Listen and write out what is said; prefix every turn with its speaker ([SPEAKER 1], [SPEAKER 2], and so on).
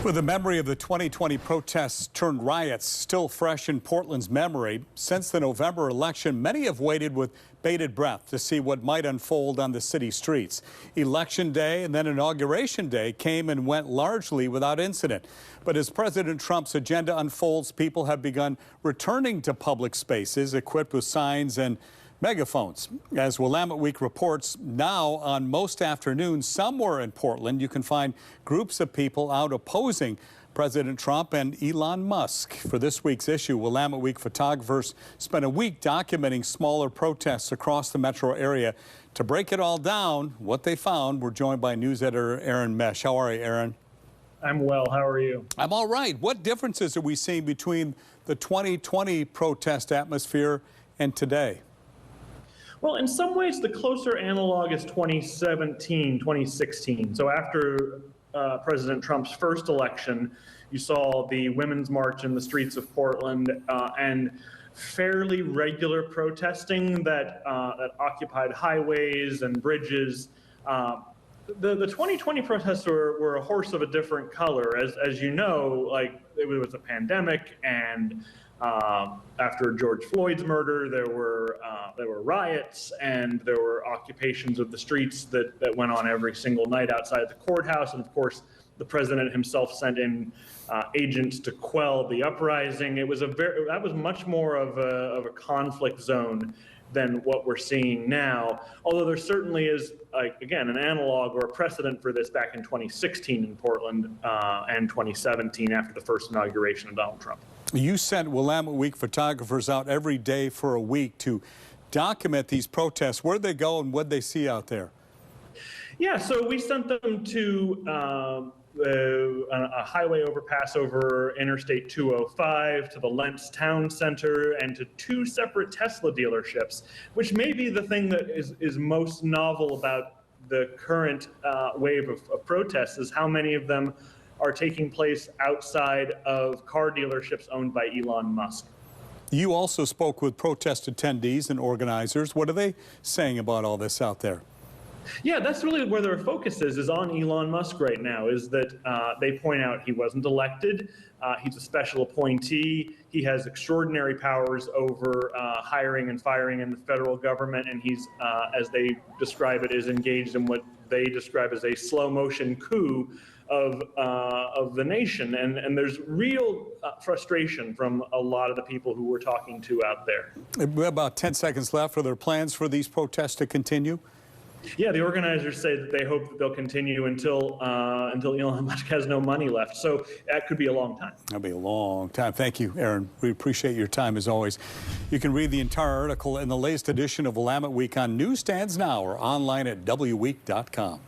[SPEAKER 1] With the memory of the 2020 protests turned riots still fresh in Portland's memory, since the November election, many have waited with bated breath to see what might unfold on the city streets. Election day and then Inauguration Day came and went largely without incident. But as President Trump's agenda unfolds, people have begun returning to public spaces equipped with signs and megaphones. As Willamette Week reports, now on most afternoons somewhere in Portland, you can find groups of people out opposing President Trump and Elon Musk. For this week's issue, Willamette Week photographers spent a week documenting smaller protests across the metro area. To break it all down, what they found, we're joined by news editor Aaron Mesh. How are you, Aaron?
[SPEAKER 2] I'm well. How are you?
[SPEAKER 1] I'm all right. What differences are we seeing between the 2020 protest atmosphere and today?
[SPEAKER 2] Well, in some ways, the closer analog is 2017, 2016. So after President Trump's first election, you saw the Women's March in the streets of Portland and fairly regular protesting that occupied highways and bridges. The 2020 protests were a horse of a different color. As you know, like it was a pandemic, and after George Floyd's murder, there were riots and there were occupations of the streets that went on every single night outside the courthouse. And of course, the president himself sent in agents to quell the uprising. That was much more of a conflict zone than what we're seeing now. Although there certainly is, again, an analog or a precedent for this back in 2016 in Portland and 2017 after the first inauguration of Donald Trump.
[SPEAKER 1] You sent Willamette Week photographers out every day for a week to document these protests. Where'd they go and what'd they see out there?
[SPEAKER 2] Yeah, so we sent them to a highway overpass over Interstate 205, to the Lentz Town Center, and to two separate Tesla dealerships, which may be the thing that is most novel about the current wave of protests, is how many of them are taking place outside of car dealerships owned by Elon Musk.
[SPEAKER 1] You also spoke with protest attendees and organizers. What are they saying about all this out there?
[SPEAKER 2] Yeah, that's really where their focus is on Elon Musk right now, is that they point out he wasn't elected. He's a special appointee. He has extraordinary powers over hiring and firing in the federal government, and he's, as they describe it, is engaged in what they describe as a slow motion coup of the nation. And there's real frustration from a lot of the people who we're talking to out there.
[SPEAKER 1] We have about 10 seconds left. Are there plans for these protests to continue?
[SPEAKER 2] Yeah, the organizers say that they hope that they'll continue until Elon Musk has no money left. So that could be a long time.
[SPEAKER 1] That'll be a long time. Thank you, Aaron. We appreciate your time as always. You can read the entire article in the latest edition of Willamette Week on newsstands now or online at wweek.com.